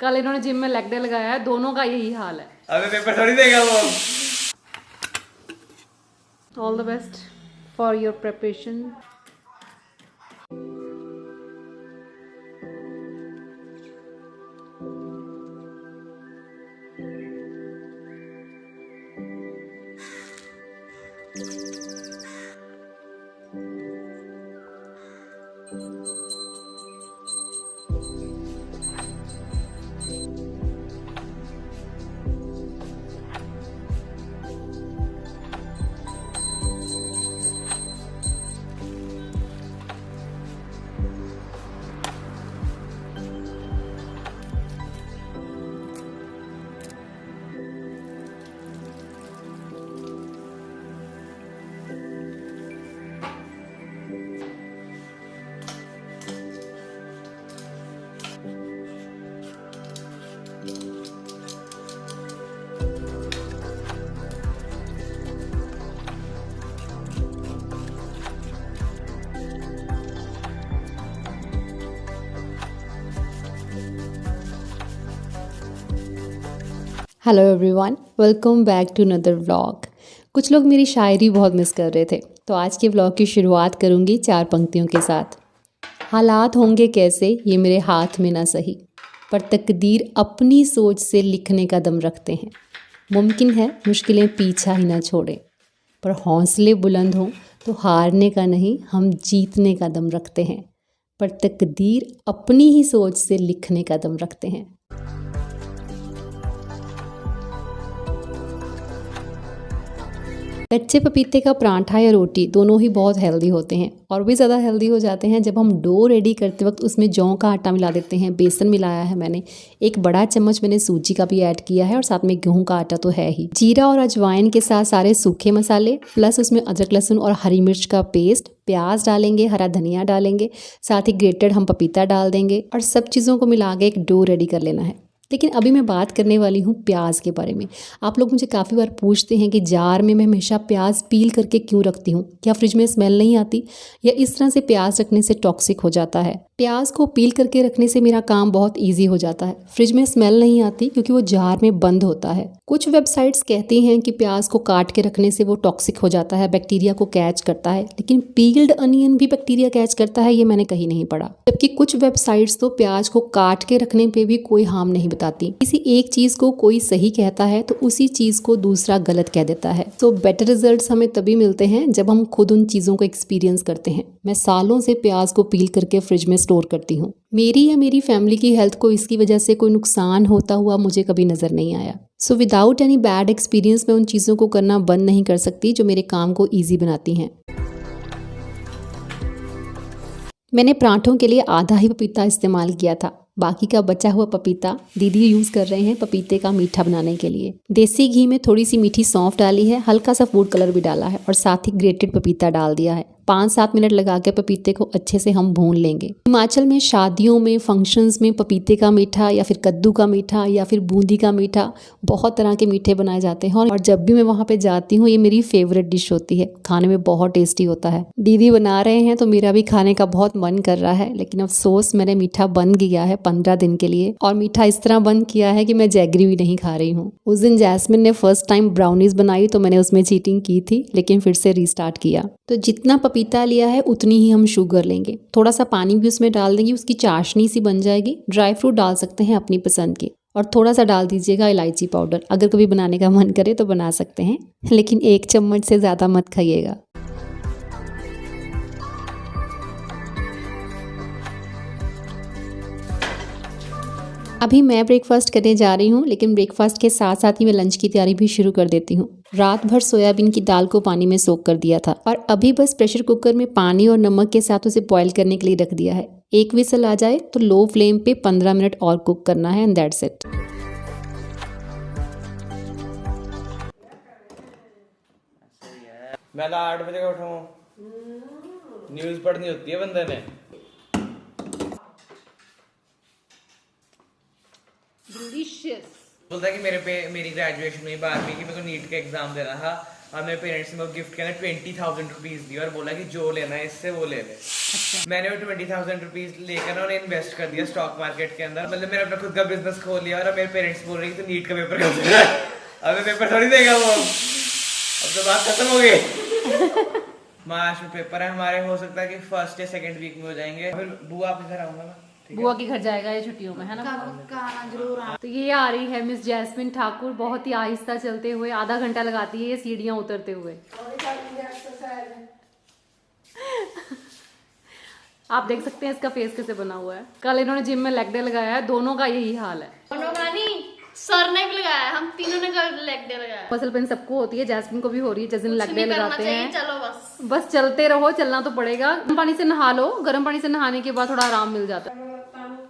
कल इन्होंने जिम में लेग डे लगाया है, दोनों का यही हाल है। अबे पेपर थोड़ी देगा वो। All the best for your preparation. Hello everyone, welcome back to another vlog. कुछ लोग मेरी शायरी बहुत मिस कर रहे थे, तो आज के व्लॉग की शुरुआत करूंगी 4 पंक्तियों के साथ। हालात होंगे कैसे ये मेरे हाथ में ना सही, पर तकदीर अपनी सोच से लिखने का दम रखते हैं। मुमकिन है मुश्किलें पीछा ही ना छोड़ें, पर हौसले बुलंद हों तो हारने का नहीं, हम जीतने का दम रखते हैं। पर तकदीर अपनी ही सोच से लिखने का दम रखते हैं। कच्चे पपीते का पराठा या रोटी दोनों ही बहुत हेल्दी होते हैं, और भी ज़्यादा हेल्दी हो जाते हैं जब हम डो रेडी करते वक्त उसमें जौ का आटा मिला देते हैं, बेसन मिलाया है मैंने, 1 बड़ा चम्मच मैंने सूजी का भी ऐड किया है, और साथ में गेहूं का आटा तो है ही। जीरा और अजवाइन के साथ सारे सूखे मसाले, प्लस उसमें अदरक लहसुन और हरी मिर्च का पेस्ट, प्याज डालेंगे, हरा धनिया डालेंगे, साथ ही ग्रेटेड हम पपीता डाल देंगे, और सब चीज़ों को मिला के एक डो रेडी कर लेना है। लेकिन अभी मैं बात करने वाली हूँ प्याज के बारे में। आप लोग मुझे काफ़ी बार पूछते हैं कि जार में मैं हमेशा प्याज पील करके क्यों रखती हूँ, क्या फ्रिज में स्मेल नहीं आती, या इस तरह से प्याज रखने से टॉक्सिक हो जाता है। प्याज को पील करके रखने से मेरा काम बहुत ईजी हो जाता है, फ्रिज में स्मेल नहीं आती क्योंकि वो जार में बंद होता है। कुछ वेबसाइट्स कहती हैं कि प्याज को काट के रखने से वो टॉक्सिक हो जाता है, बैक्टीरिया को कैच करता है, लेकिन पील्ड अनियन भी बैक्टीरिया कैच करता है, ये मैंने कहीं नहीं पढ़ा। जबकि कुछ वेबसाइट्स तो प्याज को काट के रखने पे भी कोई हार्म नहीं बताती। किसी एक चीज को कोई सही कहता है तो उसी चीज को दूसरा गलत कह देता है। तो बेटर रिजल्ट्स हमें तभी मिलते हैं जब हम खुद उन चीजों को एक्सपीरियंस करते हैं। मैं सालों से प्याज को पील करके फ्रिज में स्टोर करती हूँ। मेरी या मेरी फैमिली की हेल्थ को इसकी वजह से कोई नुकसान होता हुआ मुझे कभी नजर नहीं आया। So without any bad experience मैं उन चीज़ों को करना बंद नहीं कर सकती जो मेरे काम को ईजी बनाती हैं। मैंने पराठों के लिए आधा ही पपीता इस्तेमाल किया था, बाकी का बचा हुआ पपीता दीदी यूज़ कर रहे हैं पपीते का मीठा बनाने के लिए। देसी घी में थोड़ी सी मीठी सौंफ डाली है, हल्का सा फूड कलर भी डाला है, और साथ ही ग्रेटेड पपीता डाल दिया है। 5-7 मिनट लगा के पपीते को अच्छे से हम भून लेंगे। हिमाचल में शादियों में, फंक्शंस में पपीते का मीठा या फिर कद्दू का मीठा या फिर बूंदी का मीठा, बहुत तरह के मीठे बनाए जाते हैं, और जब भी मैं वहाँ पे जाती हूँ ये मेरी फेवरेट डिश होती है। खाने में बहुत टेस्टी होता है। दीदी बना रहे हैं तो मेरा भी खाने का बहुत मन कर रहा है, लेकिन अफसोस मैंने मीठा बंद किया है 15 दिन के लिए, और मीठा इस तरह बंद किया है कि मैं जैगरी भी नहीं खा रही हूँ। उस दिन जैस्मिन ने फर्स्ट टाइम ब्राउनीज बनाई तो मैंने उसमें चीटिंग की थी, लेकिन फिर से रीस्टार्ट किया। तो जितना पपीता लिया है उतनी ही हम शुगर लेंगे, थोड़ा सा पानी भी उसमें डाल देंगे, उसकी चाशनी सी बन जाएगी। ड्राई फ्रूट डाल सकते हैं अपनी पसंद के, और थोड़ा सा डाल दीजिएगा इलायची पाउडर। अगर कभी बनाने का मन करे तो बना सकते हैं, लेकिन 1 चम्मच से ज़्यादा मत खाइएगा। अभी मैं ब्रेकफास्ट करने जा रही हूँ, लेकिन ब्रेकफास्ट के साथ साथ ही मैं लंच की तैयारी भी शुरू कर देती हूँ। रात भर सोयाबीन की दाल को पानी में सोक कर दिया था, और अभी बस प्रेशर कुकर में पानी और नमक के साथ उसे बॉईल करने के लिए रख दिया है। 1 विसल आ जाए तो लो फ्लेम पे 15 मिनट और कुक करना है, एंड दैट्स इट। मैं तो 8 बजे का उठाऊं, न्यूज पढ़नी होती है बंदे ने। डिलीशियस। बोलता है कि मेरी ग्रेजुएशन में 12वीं की मेरे को नीट का एग्जाम देना था, और मेरे पेरेंट्स ने वो गिफ्ट के अंदर 20,000 रुपीज दी और बोला कि जो लेना है इससे वो ले ले। मैंने वो 20,000 रुपीज लेकर उन्हें इन्वेस्ट कर दिया स्टॉक मार्केट के अंदर। मतलब मैंने अपना खुद का बिजनेस खोल लिया और मेरे पेरेंट्स बोल रहे हैं कि तू नीट का पेपर कर दे। अब पेपर थोड़ी देगा वो, अब तो बात खत्म हो गई। मार्च में पेपर है हमारे, हो सकता है कि फर्स्ट या सेकंड वीक में हो जाएंगे। फिर बुआ आपके घर आऊंगा मैं, बुआ के घर जाएगा ये छुट्टियों में, है ना? जरूर। तो ये आ रही है मिस जैस्मिन ठाकुर, बहुत ही आहिस्ता चलते हुए, आधा घंटा लगाती है ये सीढ़ियां उतरते हुए। आप देख सकते हैं इसका फेस कैसे बना हुआ है। कल इन्होंने जिम में लेग डे लगाया है, दोनों का यही हाल है। दोनों का नहीं, सर ने भी लगाया, हम तीनों ने लेग डे लगाया। मसल पेन सबको होती है, जैस्मिन को भी हो रही है, जैसे लेग डे लगाते हैं। चलो बस चलते रहो, चलना तो पड़ेगा। गर्म पानी से नहा लो, गर्म पानी से नहाने के बाद थोड़ा आराम मिल जाता है।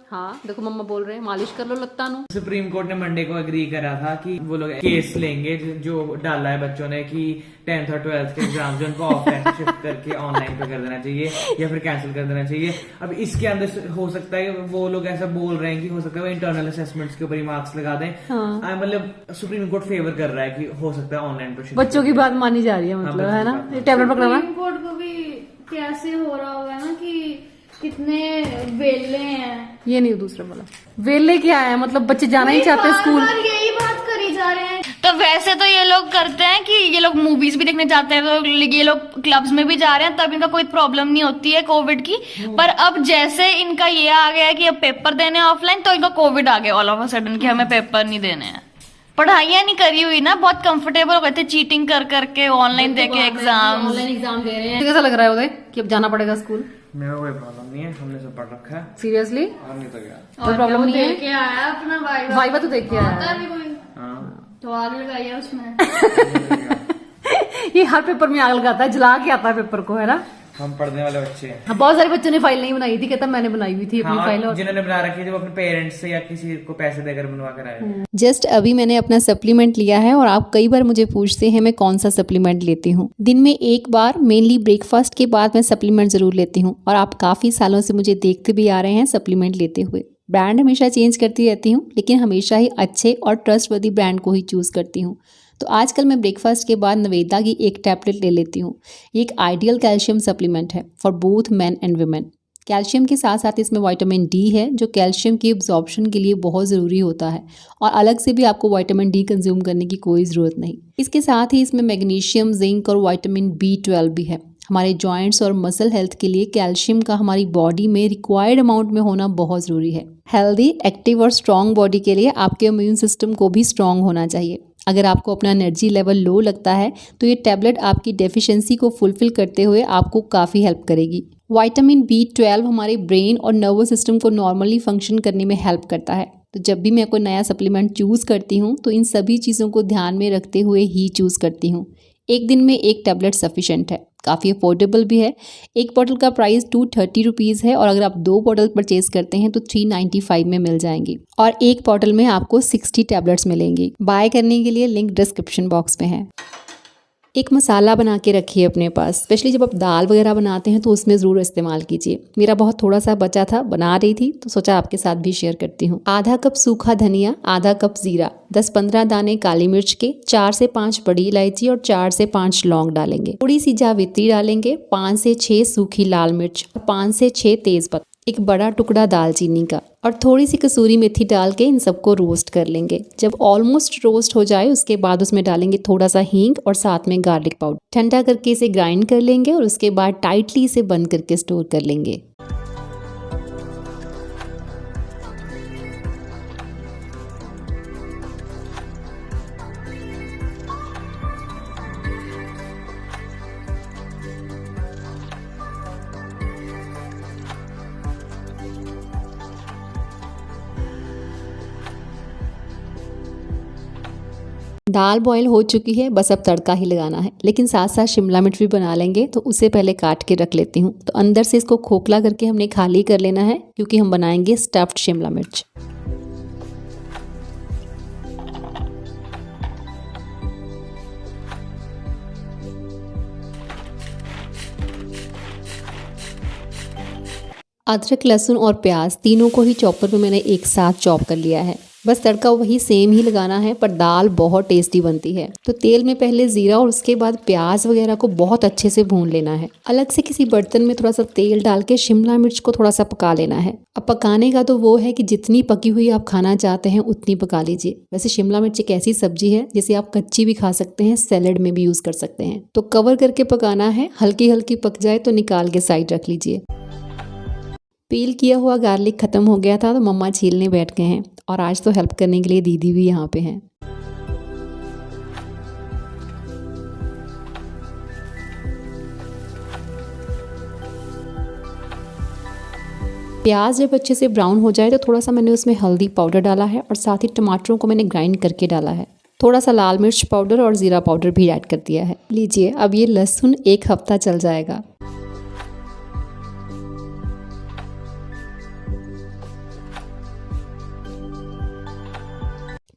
हाँ देखो मम्मा बोल रहे हैं मालिश कर लो लत्ता नु। सुप्रीम कोर्ट ने मंडे को एग्री करा था कि वो लोग केस लेंगे जो डाला है बच्चों ने कि 10th और 12th के एग्जाम जो उनको ऑफलाइन से शिफ्ट करके ऑनलाइन पे कर देना चाहिए या फिर कैंसिल कर देना चाहिए। अब इसके अंदर हो सकता है वो लोग ऐसा बोल रहे हैं कि हो सकता है वो इंटरनल असेसमेंट्स के ऊपर ही मार्क्स लगा दें। हाँ। मतलब सुप्रीम कोर्ट फेवर कर रहा है कि हो सकता है ऑनलाइन पे बच्चों की बात मानी जा रही है, मतलब है ना? टैबलेट पकड़ा सुप्रीम कोर्ट को भी कैसे हो रहा होगा ना कि कितने वेले हैं। ये नहीं दूसरा वाला वेले क्या है, मतलब बच्चे जाना ही चाहते हैं स्कूल। यही बात करी जा रहे हैं। तो वैसे तो ये लोग करते हैं कि ये लोग मूवीज भी देखने जाते हैं, तो ये लोग क्लब्स में भी जा रहे हैं, तब इनका कोई प्रॉब्लम नहीं होती है कोविड की। पर अब जैसे इनका ये आ गया है कि अब पेपर देने ऑफलाइन, तो इनका कोविड आ गया ऑल ऑफ अ सडन कि हमें पेपर नहीं देने हैं। पढ़ाइयाँ नहीं करी हुई ना, बहुत कंफर्टेबल हो गए थे चीटिंग कर करके ऑनलाइन देके एग्जाम। ऑनलाइन एग्जाम दे रहे हैं। कैसा लग रहा है उदय कि अब जाना पड़ेगा स्कूल? मेरा कोई प्रॉब्लम नहीं है, हमने सब पढ़ रखा है। सीरियसली? और नहीं तो क्या, कोई प्रॉब्लम नहीं है। के आया अपना वाइवा तो देख के आया भी कोई। हाँ। तो आग लगाई है उसमें। ये हर पेपर में आग लगाता है, जला के आता है पेपर को, है ना? हम पढ़ने वाले बच्चे हैं। हाँ, बहुत सारे बच्चों ने फाइल नहीं बनाई थी, कहता मैंने बनाई हुई थी अपनी फाइल। और जिन्होंने बना रखी थी वो अपने पेरेंट्स से या किसी को पैसे देकर बनवा कर आए। जस्ट अभी मैंने अपना सप्लीमेंट लिया है और आप कई बार मुझे पूछते हैं मैं कौन सा सप्लीमेंट लेती हूँ। दिन में एक बार मेनली ब्रेकफास्ट के बाद मैं सप्लीमेंट जरूर लेती हूँ और आप काफ़ी सालों से मुझे देखते भी आ रहे हैं सप्लीमेंट लेते हुए। ब्रांड हमेशा चेंज करती रहती हूँ, लेकिन हमेशा ही अच्छे और ट्रस्टवर्दी ब्रांड को ही चूज़ करती हूँ। तो आजकल मैं ब्रेकफास्ट के बाद नवेदा की एक टैबलेट ले लेती हूँ। ये एक आइडियल कैल्शियम सप्लीमेंट है for both man and women. Calcium के साथ साथ इसमें विटामिन डी है जो कैल्शियम की एब्जॉर्प्शन के लिए बहुत ज़रूरी होता है, और अलग से भी आपको विटामिन डी कंज्यूम करने की कोई ज़रूरत नहीं। इसके साथ ही इसमें मैग्नीशियम, जिंक और विटामिन B12 भी है। हमारे जॉइंट्स और मसल हेल्थ के लिए कैल्शियम का हमारी बॉडी में रिक्वायर्ड अमाउंट में होना बहुत ज़रूरी है। हेल्दी, एक्टिव और स्ट्रॉन्ग बॉडी के लिए आपके इम्यून सिस्टम को भी स्ट्रॉन्ग होना चाहिए। अगर आपको अपना एनर्जी लेवल लो लगता है तो ये टैबलेट आपकी डेफिशिएंसी को फुलफिल करते हुए आपको काफ़ी हेल्प करेगी। विटामिन B12 हमारे ब्रेन और नर्वस सिस्टम को नॉर्मली फंक्शन करने में हेल्प करता है। तो जब भी मैं कोई नया सप्लीमेंट चूज़ करती हूँ तो इन सभी चीज़ों को ध्यान में रखते हुए ही चूज़ करती हूँ। एक दिन में एक टैबलेट सफिशेंट है, काफ़ी अफोर्डेबल भी है। एक बॉटल का प्राइस 230 रुपीज़ है और अगर आप 2 बॉटल परचेज करते हैं तो 395 में मिल जाएंगी और एक बॉटल में आपको 60 टैबलेट्स मिलेंगी। बाय करने के लिए लिंक डिस्क्रिप्शन बॉक्स में है। एक मसाला बना के रखिए अपने पास, स्पेशली जब आप दाल वगैरह बनाते हैं तो उसमें ज़रूर इस्तेमाल कीजिए। मेरा बहुत थोड़ा सा बचा था, बना रही थी तो सोचा आपके साथ भी शेयर करती हूँ। आधा कप सूखा धनिया, आधा कप जीरा, 10-15 दाने काली मिर्च के, 4 से 5 बड़ी इलायची और 4 से 5 लौंग डालेंगे। थोड़ी सी जावित्री डालेंगे, 5 से 6 सूखी लाल मिर्च और 5 से 6 तेज पत्ता, एक बड़ा टुकड़ा दालचीनी का और थोड़ी सी कसूरी मेथी डाल के इन सबको रोस्ट कर लेंगे। जब ऑलमोस्ट रोस्ट हो जाए उसके बाद उसमें डालेंगे थोड़ा सा हींग और साथ में गार्लिक पाउडर। ठंडा करके इसे ग्राइंड कर लेंगे और उसके बाद टाइटली इसे बंद करके स्टोर कर लेंगे। दाल बॉईल हो चुकी है, बस अब तड़का ही लगाना है, लेकिन साथ साथ शिमला मिर्च भी बना लेंगे तो उसे पहले काट के रख लेती हूँ। तो अंदर से इसको खोखला करके हमने खाली कर लेना है क्योंकि हम बनाएंगे स्टफ्ड शिमला मिर्च। अदरक, लहसुन और प्याज तीनों को ही चॉपर में मैंने एक साथ चॉप कर लिया है। बस तड़का वही सेम ही लगाना है, पर दाल बहुत टेस्टी बनती है। तो तेल में पहले ज़ीरा और उसके बाद प्याज वगैरह को बहुत अच्छे से भून लेना है। अलग से किसी बर्तन में थोड़ा सा तेल डाल के शिमला मिर्च को थोड़ा सा पका लेना है। अब पकाने का तो वो है कि जितनी पकी हुई आप खाना चाहते हैं उतनी पका लीजिए। वैसे शिमला मिर्च एक ऐसी सब्जी है जिसे आप कच्ची भी खा सकते हैं, सैलेड में भी यूज़ कर सकते हैं। तो कवर करके पकाना है, हल्की हल्की पक जाए तो निकाल के साइड रख लीजिए। पील किया हुआ गार्लिक खत्म हो गया था तो मम्मा छीलने बैठ गए हैं, और आज तो हेल्प करने के लिए दीदी भी यहाँ पे हैं। प्याज जब अच्छे से ब्राउन हो जाए तो थोड़ा सा मैंने उसमें हल्दी पाउडर डाला है, और साथ ही टमाटरों को मैंने ग्राइंड करके डाला है। थोड़ा सा लाल मिर्च पाउडर और ज़ीरा पाउडर भी ऐड कर दिया है। लीजिए, अब ये लहसुन 1 हफ्ता चल जाएगा।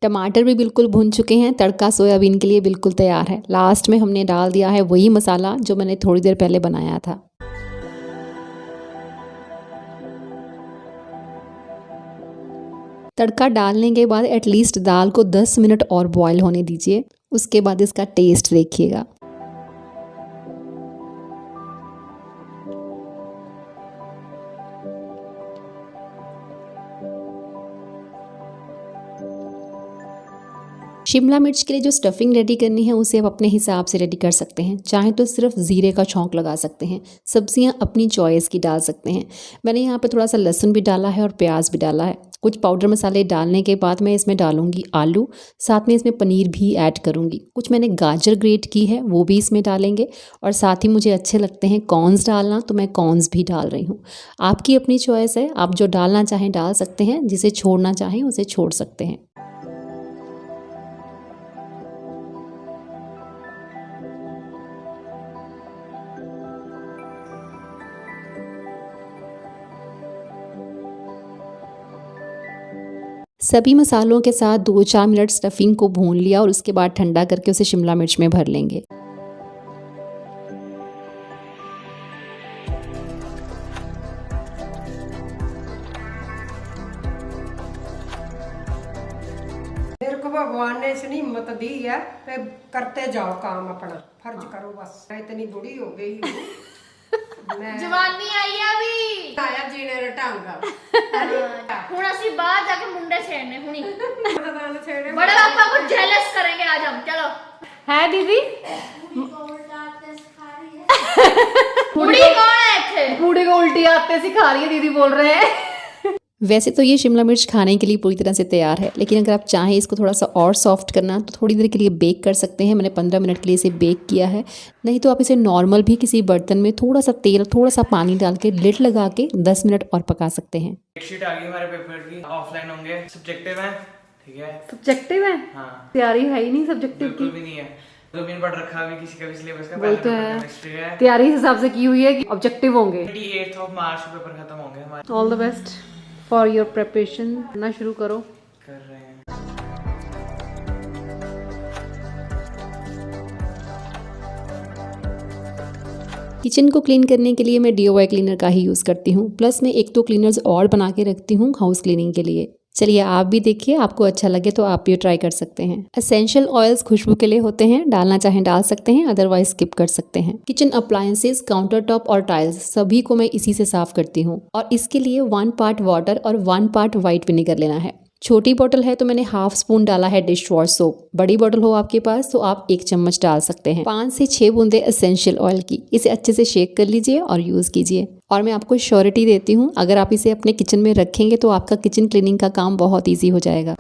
टमाटर भी बिल्कुल भुन चुके हैं। तड़का सोयाबीन के लिए बिल्कुल तैयार है। लास्ट में हमने डाल दिया है वही मसाला जो मैंने थोड़ी देर पहले बनाया था। तड़का डालने के बाद एटलीस्ट दाल को 10 मिनट और बॉईल होने दीजिए। उसके बाद इसका टेस्ट देखिएगा। शिमला मिर्च के लिए जो स्टफिंग रेडी करनी है उसे आप अपने हिसाब से रेडी कर सकते हैं। चाहे तो सिर्फ ज़ीरे का छौंक लगा सकते हैं। सब्जियां अपनी चॉइस की डाल सकते हैं। मैंने यहाँ पे थोड़ा सा लहसुन भी डाला है और प्याज भी डाला है। कुछ पाउडर मसाले डालने के बाद मैं इसमें डालूंगी आलू, साथ में इसमें पनीर भी ऐड करूंगी। कुछ मैंने गाजर ग्रेट की है वो भी इसमें डालेंगे, और साथ ही मुझे अच्छे लगते हैं कॉर्न्स डालना, तो मैं कॉर्न्स भी डाल रही हूँ। आपकी अपनी चॉइस है, आप जो डालना चाहें डाल सकते हैं, जिसे छोड़ना चाहें उसे छोड़ सकते हैं। सभी मसालों के साथ 2-4 मिनट स्टफिंग को भून लिया, और उसके बाद ठंडा करके उसे शिमला मिर्च में भर लेंगे। मेरे को भगवान ने इतनी हिम्मत दी है कि करते जाओ काम अपना, फर्ज करो बस। मैं इतनी बुढ़ी हो गई हूँ, मैं जवानी आई है अभी आया जीने रे ढंग ਹੁਣ ਅਸੀਂ ਬਾਹਰ ਜਾ ਕੇ ਮੁੰਡੇ ਛੇੜਨੇ ਹੁਣੀ दान छेड़े बड़े पापा को जेलस करेंगे आज हम। चलो है दीदी, बुढ़ी कौन है इत्थे? बूढ़े को उल्टी आते सिखा रही है दीदी बोल रहे हैं। वैसे तो ये शिमला मिर्च खाने के लिए पूरी तरह से तैयार है, लेकिन अगर आप चाहें इसको थोड़ा सा और सॉफ्ट करना तो थोड़ी देर के लिए बेक कर सकते हैं। मैंने 15 मिनट के लिए इसे बेक किया है। नहीं तो आप इसे नॉर्मल भी किसी बर्तन में थोड़ा सा तेल, थोड़ा सा पानी डाल के लिड लगा के 10 मिनट और पका सकते हैं। शीट आ गई हमारे पेपर की, ऑफलाइन होंगे, सब्जेक्टिव है, ठीक है। सब्जेक्टिव है, हाँ, तैयारी है ही नहीं सब्जेक्टिव बिल्कुल की। भी नहीं है। 2 दिन पढ़ रखा अभी किसी का भी सिलेबस का। वही तो है, तैयारी इस हिसाब से की हुई है कि ऑब्जेक्टिव होंगे। 28 मार्च को पेपर खत्म होंगे हमारे। All the best for your preparation. करना शुरू करो। कर रहे हैं। किचन को क्लीन करने के लिए मैं DIY क्लीनर का ही यूज़ करती हूँ। प्लस मैं 1-2 क्लीनर्स और बना के रखती हूँ हाउस क्लीनिंग के लिए। चलिए आप भी देखिए, आपको अच्छा लगे तो आप भी ट्राई कर सकते हैं। एसेंशियल ऑयल्स खुशबू के लिए होते हैं, डालना चाहें डाल सकते हैं, अदरवाइज स्किप कर सकते हैं। किचन अप्लायंसेस, काउंटर टॉप और टाइल्स सभी को मैं इसी से साफ करती हूँ, और इसके लिए 1 पार्ट वाटर और 1 पार्ट वाइट विनेगर लेना है। छोटी बोतल है तो मैंने ½ स्पून डाला है डिश वॉश सोप। बड़ी बोतल हो आपके पास तो आप 1 चम्मच डाल सकते हैं। 5 से 6 बूंदे एसेंशियल ऑयल की। इसे अच्छे से शेक कर लीजिए और यूज़ कीजिए। और मैं आपको श्योरिटी देती हूँ, अगर आप इसे अपने किचन में रखेंगे तो आपका किचन क्लीनिंग का काम बहुत ईजी हो जाएगा।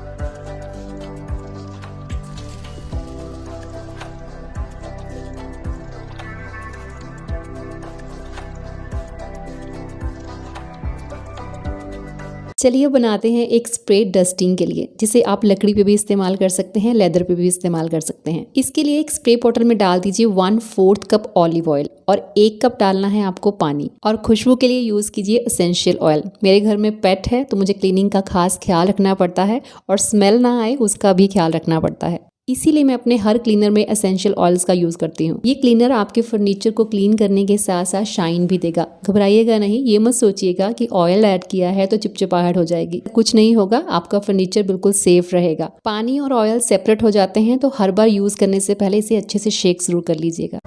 चलिए बनाते हैं एक स्प्रे डस्टिंग के लिए, जिसे आप लकड़ी पे भी इस्तेमाल कर सकते हैं, लेदर पे भी इस्तेमाल कर सकते हैं। इसके लिए एक स्प्रे बॉटल में डाल दीजिए 1/4 कप ऑलिव ऑयल, और 1 कप डालना है आपको पानी। और खुशबू के लिए यूज़ कीजिए एसेंशियल ऑयल। मेरे घर में पेट है तो मुझे क्लीनिंग का खास ख्याल रखना पड़ता है, और स्मेल ना आए उसका भी ख्याल रखना पड़ता है। इसीलिए मैं अपने हर क्लीनर में एसेंशियल ऑयल्स का यूज़ करती हूँ। ये क्लीनर आपके फर्नीचर को क्लीन करने के साथ साथ शाइन भी देगा। घबराइएगा नहीं, ये मत सोचिएगा कि ऑयल ऐड किया है तो चिपचिपाहट हो जाएगी, कुछ नहीं होगा, आपका फर्नीचर बिल्कुल सेफ रहेगा। पानी और ऑयल सेपरेट हो जाते हैं तो हर बार यूज़ करने से पहले इसे अच्छे से शेक जरूर कर लीजिएगा।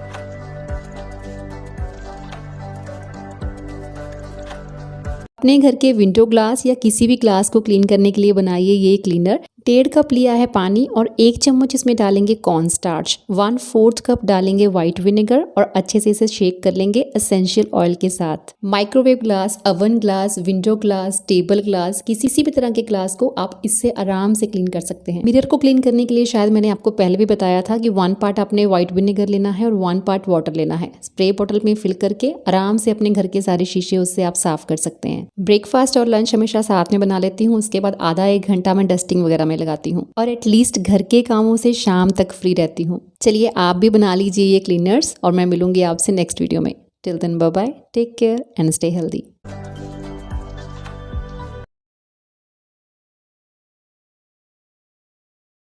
अपने घर के विंडो ग्लास या किसी भी ग्लास को क्लीन करने के लिए बनाइए ये क्लीनर। 1.5 कप लिया है पानी और 1 चम्मच इसमें डालेंगे कॉर्न स्टार्च, 1/4 कप डालेंगे व्हाइट विनेगर और अच्छे से इसे शेक कर लेंगे एसेंशियल ऑयल के साथ। Microwave glass, oven glass, window glass, table glass, किसी भी तरह के ग्लास को आप इससे आराम से क्लीन कर सकते हैं। मिरर को क्लीन करने के लिए शायद मैंने आपको पहले भी बताया था कि 1 पार्ट आपने व्हाइट विनेगर लेना है और 1 पार्ट वाटर लेना है। स्प्रे बॉटल में फिल करके आराम से अपने घर के सारे शीशे उससे आप साफ कर सकते हैं। ब्रेकफास्ट और लंच हमेशा साथ में बना लेती हूँ, उसके बाद आधा 1 घंटा मैं डस्टिंग वगैरह में लगाती हूँ और एटलीस्ट घर के कामों से शाम तक फ्री रहती हूँ। चलिए आप भी बना लीजिए ये क्लीनर्स और मैं मिलूंगी आपसे नेक्स्ट वीडियो में। Till then bye bye, take care and stay healthy.